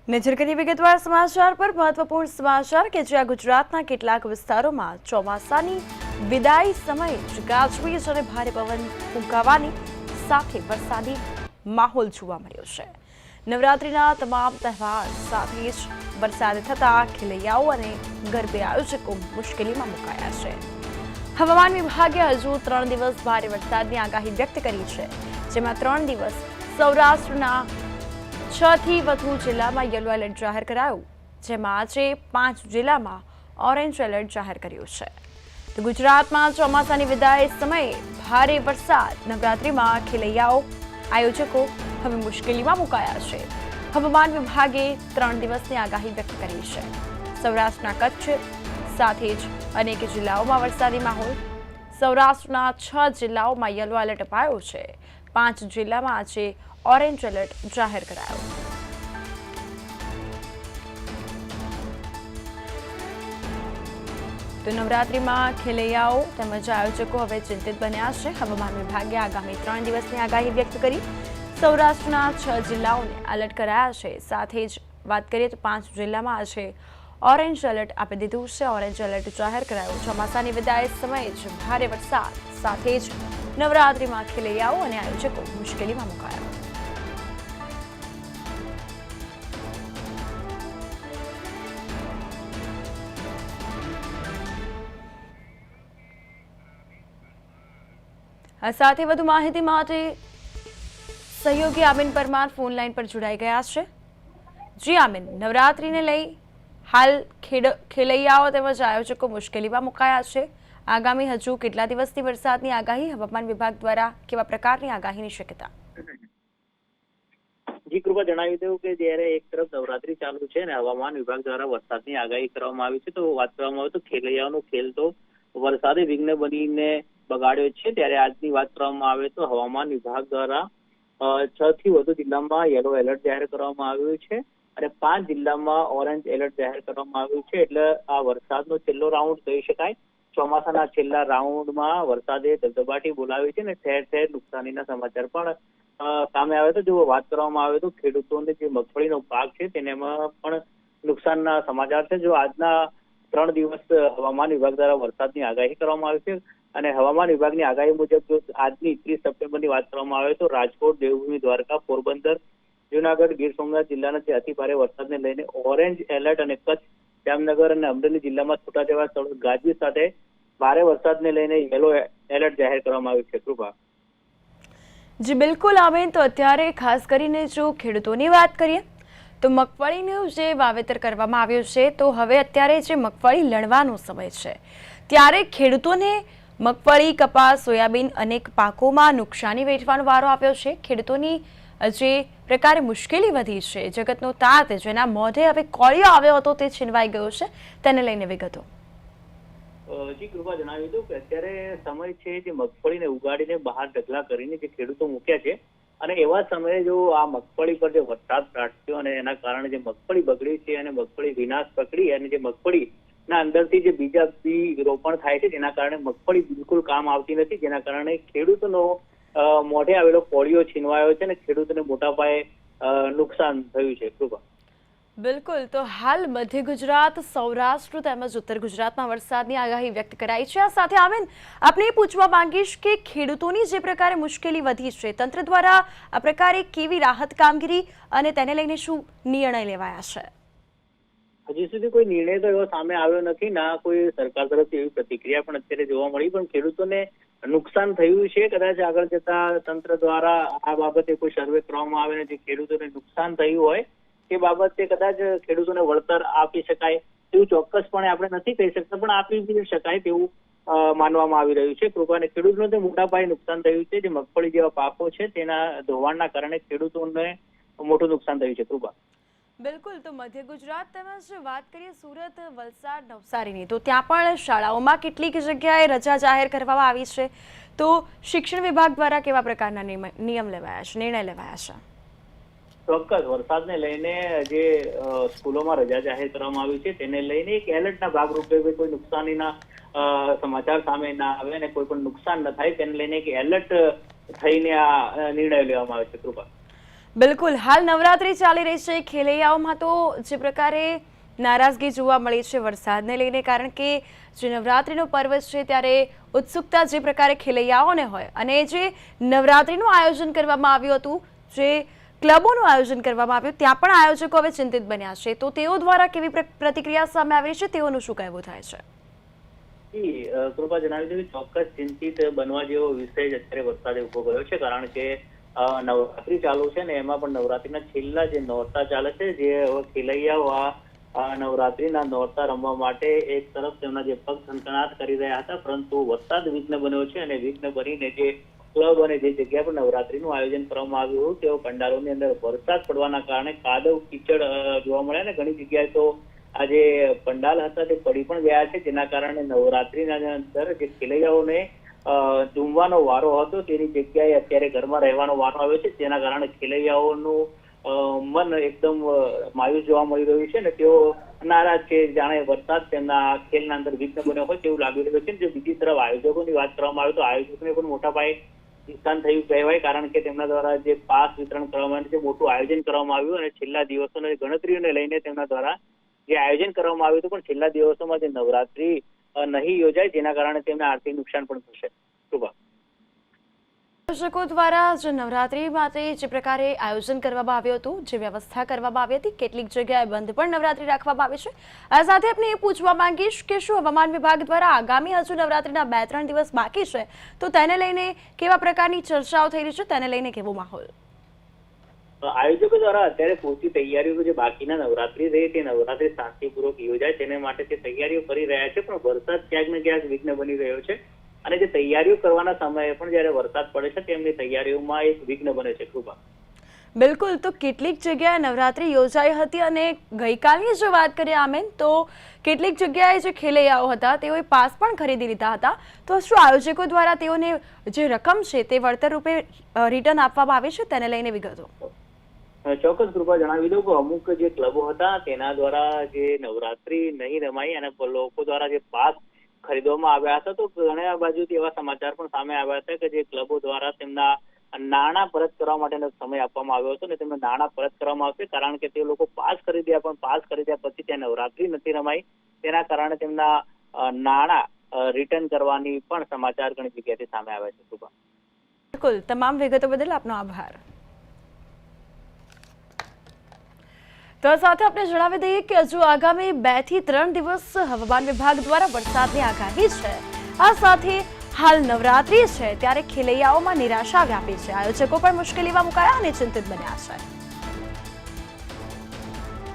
નજર કરીએ વિગતવાર સમાચાર પર મહત્વપૂર્ણ સમાચાર કે જ્યાં ગુજરાતના કેટલાક વિસ્તારોમાં ચોમાસાની વિદાય સમયે જ ગાજવીજ અને ભારે પવન ફૂંકાવાની સાથે વરસાદી માહોલ જોવા મળ્યો છે। નવરાત્રિના તમામ તહેવાર સાથે જ વરસાદ થતાં ખેલૈયાઓ અને ગરબે આયોજકો મુશ્કેલીમાં મુકાયા છે। હવામાન વિભાગે હજુ 3 દિવસ ભારે વરસાદની આગાહી વ્યક્ત કરી છે, જેમાં 3 દિવસ સૌરાષ્ટ્રના 6 થી વધુ જિલ્લામાં યલો એલર્ટ જાહેર કરાયું, જેમાં આજે 5 જિલ્લામાં ઓરેન્જ એલર્ટ જાહેર કર્યું છે। તો ગુજરાતમાં ચોમાસાની વિદાય સમયે ભારે વરસાદ, નવરાત્રિમાં ખેલૈયાઓ આયોજકો હવે મુશ્કેલીમાં મુકાયા છે। હવામાન વિભાગે 3 દિવસની આગાહી વ્યક્ત કરી છે। સૌરાષ્ટ્રના કચ્છ સાથે જ અનેક જિલ્લાઓમાં વરસાદી માહોલ। સૌરાષ્ટ્રના 6 જિલ્લાઓમાં યલો એલર્ટ અપાયો છે, 5 જિલ્લામાં આજે ઓરેન્જ એલર્ટ જાહેર કરાયો। તો નવરાત્રિમાં ખેલૈયાઓ તેમજ આયોજકો હવે ચિંતિત બન્યા છે। હવામાન વિભાગે આગામી 3 દિવસની આગાહી વ્યક્ત કરી। સૌરાષ્ટ્રના 6 જિલ્લાઓને એલર્ટ કરાયા છે। સાથે જ વાત કરીએ તો 5 જિલ્લામાં આજે ઓરેન્જ એલર્ટ આપી દીધું છે। ઓરેન્જ એલર્ટ જાહેર કરાયું। ચોમાસાની વિદાય સમયે જ ભારે વરસાદ સાથે જ નવરાત્રિમાં ખેલૈયાઓ અને આયોજકો મુશ્કેલીમાં મુકાયા। આ સાથે વધુ માહિતી માટે સહયોગી આમીન પરમાર ફોન લાઈન પર જોડાઈ ગયા છે। જી આમીન, નવરાત્રિને લઈ હાલ ખેલૈયાઓ તેમજ આયોજકો મુશ્કેલીમાં મુકાયા છે। આગામી હજુ કેટલા દિવસથી વરસાદની આગાહી, હવામાન વિભાગ દ્વારા કેવા પ્રકારની આગાહીની શક્યતા? જી કૃપા જણાવી દઉં કે જ્યારે એક તરફ નવરાત્રી ચાલુ છે અને હવામાન વિભાગ દ્વારા વરસાદની આગાહી કરવામાં આવી છે, તો વાત કરવામાં આવે તો ખેલૈયાઓનો ખેલ તો વરસાદી વિઘ્ન બનીને બગાડ્યો છે। ત્યારે આજની વાત કરવામાં આવે તો હવામાન વિભાગ દ્વારા 6 થી વધુ જિલ્લામાં યલો એલર્ટ જાહેર કરવામાં આવ્યું છે અને 5 જિલ્લામાં ઓરેન્જ એલર્ટ જાહેર કરવામાં આવ્યું છે। એટલે આ વરસાદનો છેલ્લો રાઉન્ડ કહી શકાય। ચોમાસાના છેલ્લા રાઉન્ડમાં વરસાદે ધબધબાટી બોલાવી છે અને ઠેર ઠેર નુકસાનીના સમાચાર પણ સામે આવે તો જો વાત કરવામાં આવે તો ખેડૂતોને જે મગફળીનો પાક છે તેનામાં પણ નુકસાનના સમાચાર છે। જો આજના 3 દિવસ હવામાન વિભાગ દ્વારા વરસાદની આગાહી કરવામાં આવી છે અને હવામાન વિભાગની આગાહી મુજબ જો આજની 31 સપ્ટેમ્બરની વાત કરવામાં આવે તો રાજકોટ, દેવભૂમિ, દ્વારકા, પોરબંદર, જૂનાગઢ, ગીર સોમનાથ જિલ્લાના જે અતિભારે વરસાદને લઈને ઓરેન્જ એલર્ટ અને કચ્છ, જામનગર અને અમરેલી જિલ્લામાં છૂટાછવાયા સ્થળો ગાજવીજ સાથે ભારે વરસાદને લઈને યલો એલર્ટ જાહેર કરવામાં આવ્યું છે। કૃપા જી બિલકુલ આમીન, તો અત્યારે ખાસ કરીને જો ખેડૂતોની વાત કરીએ તો મગફળીનું જે વાવેતર કરવામાં આવ્યું છે, તો હવે અત્યારે જે મગફળી લણવાનો સમય છે, ત્યારે ખેડૂતોને મગફળી, કપાસ, સોયાબીન અનેક પાકોમાં નુકસાની વેઠવાનો વારો આવ્યો છે। ખેડૂતોની જે પ્રકારે મુશ્કેલી વધી છે, જગતનો તાત જેના મોઢે હવે કોળિયો આવ્યો હતો તે છીનવાઈ ગયો છે, તેને લઈને વિગતો? જી કૃપા જણાવી દઉં કે અત્યારે સમય છે જે મગફળીને ઉગાડીને બહાર ઢગલા કરીને જે ખેડૂતો મૂક્યા છે અને એવા સમયે જો આ મગફળી પર જે વરસાદ ત્રાટક્યો અને એના કારણે જે મગફળી બગડી છે અને મગફળી વિનાશ પકડી અને જે મગફળીના અંદરથી જે બીજા બી રોપણ થાય છે તેના કારણે મગફળી બિલકુલ કામ આવતી નથી, જેના કારણે ખેડૂતોનો મોઢે આવેલો કોળિયો છીનવાયો છે અને ખેડૂતોને મોટા પાયે નુકસાન થયું છે। કૃપા બિલકુલ, તો હાલ મધ્ય ગુજરાત, સૌરાષ્ટ્ર તેમજ ઉત્તર ગુજરાતમાં વરસાદની આગાહી વ્યક્ત કરાઈ છે। આ સાથે આમીન, આપણે એ પૂછવા માંગીશ કે ખેડૂતોની જે પ્રકારે મુશ્કેલી વધી છે, તંત્ર દ્વારા આ પ્રકારે કેવી રાહત કામગીરી અને તેને લઈને શું નિર્ણય લેવાયા છે? હજી સુધી કોઈ નિર્ણય તો એવો સામે આવ્યો નથી, ના કોઈ સરકાર તરફથી એવી પ્રતિક્રિયા પણ અત્યારે જોવા મળી, પણ ખેડૂતોને નુકસાન થયું છે। કદાચ આગળ જતા તંત્ર દ્વારા આ બાબતે કોઈ સર્વે કરવામાં આવે ને જે ખેડૂતોને નુકસાન થયું હોય તે બાબતે કદાચ ખેડૂતોને વળતર આપી શકાય તેવું ચોક્કસપણે આપણે નથી કહી શકતા, પણ આપી શકાય તેવું માનવામાં આવી રહ્યું છે। કૃપાને ખેડૂતોને મોટા પાયે નુકસાન થયું છે। જે મગફળી જેવા પાકો છે તેના ધોવાણના કારણે ખેડૂતોને મોટું નુકસાન થયું છે। કૃપા બિલકુલ, તો મધ્ય ગુજરાત તેમજ વાત કરીએ સુરત, વલસાડ, નવસારીની, તો ત્યાં પણ શાળાઓમાં કેટલીક જગ્યાએ રજા જાહેર કરવામાં આવી છે, તો શિક્ષણ વિભાગ દ્વારા કેવા પ્રકારના નિયમ લેવાયા છે, નિર્ણય લેવાયા છે? ચોક્કસ વરસાદને લઈને જે સ્કૂલોમાં રજા જાહેર કરવામાં આવી છે તેને લઈને એક એલર્ટના ભાગરૂપે કોઈ નુકસાનીના સમાચાર સામે ના આવે અને કોઈ પણ નુકસાન ન થાય તેને લઈને એક એલર્ટ થઈને આ નિર્ણય લેવામાં આવે છે। કૃપા બિલકુલ, હાલ નવરાત્રી ચાલી રહી છે. ખેલૈયાઓમાં તો જે પ્રકારે નારાજગી જોવા મળી છે વરસાદને લઈને, કારણ કે જે નવરાત્રીનો પર્વ છે ત્યારે ઉત્સુકતા જે પ્રકારે ખેલૈયાઓને હોય, અને જે નવરાત્રીનું આયોજન કરવામાં આવ્યું હતું, જે ક્લબોનું આયોજન કરવામાં આવ્યું, ત્યાં પણ આયોજકો હવે ચિંતિત બન્યા છે. તો તેઓ દ્વારા કેવી પ્રતિક્રિયા સામે આવી છે, તેઓનું શું કહેવું થાય છે? કૃપા જણાવી દઉં કે ચોક્કસ ચિંતિત બનવા જેવો વિષય જ અત્યારે વરસાદે ઉભો કર્યો છે, કારણ કે નવરાત્રી ચાલુ છે ને એમાં પણ નવરાત્રીના છેલ્લા જે નોરતા ચાલે છે, જે ખેલૈયાઓ આ નવરાત્રીના નોરતા રમવા માટે એક તરફ તેમના જે પગ થનથનાટ કરી રહ્યા હતા, પરંતુ વરસાદ વિઘ્ન બન્યો છે અને વિઘ્ન બનીને જે ક્લબ અને જે જગ્યા પર નવરાત્રીનું આયોજન કરવામાં આવ્યું તેઓ પંડાલોની અંદર વરસાદ પડવાના કારણે કાદવ કીચડ જોવા મળ્યા અને ઘણી જગ્યાએ તો આ જે પંડાલ હતા તે પડી પણ ગયા છે, જેના કારણે નવરાત્રીના અંદર જે ખેલૈયાઓને ઝૂમવાનો વારો હતો તેની જગ્યાએ અત્યારે ઘરમાં રહેવાનો વારો આવ્યો છે, જેના કારણે ખેલૈયાઓનું મન એકદમ માયુસ જોવા મળી રહ્યું છે અને તેઓ નારાજ છે, જાણે વરસાદ તેમના ખેલના અંદર વિઘ્ન બન્યો હોય તેવું લાગી રહ્યું છે. જો બીજી તરફ આયોજકોની વાત કરવામાં આવે તો આયોજકોને પણ મોટા પાયે નુકસાન થયું કહેવાય, કારણ કે તેમના દ્વારા જે પાસ વિતરણ કરવામાં જે મોટું આયોજન કરવામાં આવ્યું અને છેલ્લા દિવસોની ગણતરીઓને લઈને તેમના દ્વારા જે આયોજન કરવામાં આવ્યું હતું, પણ છેલ્લા દિવસોમાં જે નવરાત્રી નહીં યોજાય, જેના કારણે તેમને આર્થિક નુકસાન પણ થશે. આયોજકો દ્વારા જે નવરાત્રી માટે જે પ્રકારે આયોજન કરવામાં આવ્યું હતું, જે વ્યવસ્થા કરવામાં આવી હતી, કેટલીક જગ્યાએ બંધ પણ નવરાત્રી રાખવામાં આવી છે. આ સાથે આપણે એ પૂછવા માંગીશ કે શું હવામાન વિભાગ દ્વારા આગામી હજુ નવરાત્રીના 2-3 દિવસ બાકી છે, તો તેને લઈને કેવા પ્રકારની ચર્ચાઓ થઈ રહી છે, તેને લઈને કેવો માહોલ? આયોજકો દ્વારા અત્યારે પૂરતી તૈયારીઓ જે બાકીના નવરાત્રી રહી તે નવરાત્રી શાંતિપૂર્વક યોજાય તેને માટે તે તૈયારીઓ કરી રહ્યા છે, પણ વરસાદ ક્યાંક ને ક્યાંક વિઘ્ન બની રહ્યો છે અને જે તૈયારીઓ કરવાના સમયે પણ જ્યારે વરસાદ પડે છે તેમની તૈયારીઓમાં એક વિઘ્ન બને છે. કૃપા બિલકુલ, તો કેટલીક જગ્યાએ નવરાત્રી યોજાઈ હતી અને ગઈકાલની જો વાત કરીએ આમેન, તો કેટલીક જગ્યાએ જે ખેલૈયાઓ હતા તેઓએ પાસ પણ ખરીદી લીધા હતા. તો શું આયોજકો દ્વારા તેઓને જે રકમ છે તે વળતર રૂપે રિટર્ન આપવામાં આવે છે, તેને લઈને વિગતો? ચોક્કસ કૃપા જણાવી દઉં કે અમુક જે ક્લબો હતા તેના દ્વારા જે નવરાત્રી નહીં રમાઈ અને લોકો દ્વારા જે પાસ ખરીદવામાં આવ્યા હતા, તો ઘણા બાજુથી એવા સમાચાર પણ સામે આવ્યા હતા કે જે ક્લબો દ્વારા તેમના નાણાં પરત કરવા માટેનો સમય આપવામાં આવ્યો હતો અને તેમને નાણાં પરત કરવામાં આવશે, કારણ કે તે લોકો પાસ ખરીદ્યા, પણ પાસ ખરીદ્યા પછી ત્યાં નવરાત્રી નથી રમાઈ, તેના કારણે તેમના નાણાં રિટર્ન કરવાની પણ સમાચાર ઘણી જગ્યાએથી સામે આવ્યા છે. બિલકુલ, તમામ વિગતો બદલ આપનો આભાર. તો સાથે આપણે જણાવી દઈએ કે હજુ આગામી 2 થી 3 દિવસ હવામાન વિભાગ દ્વારા વરસાદની આગાહી છે. આ સાથે હાલ નવરાત્રી છે ત્યારે ખેલૈયાઓમાં નિરાશા વ્યાપી છે. આયોજકો પણ મુશ્કેલીમાં મુકાયા અને ચિંતિત બન્યા છે.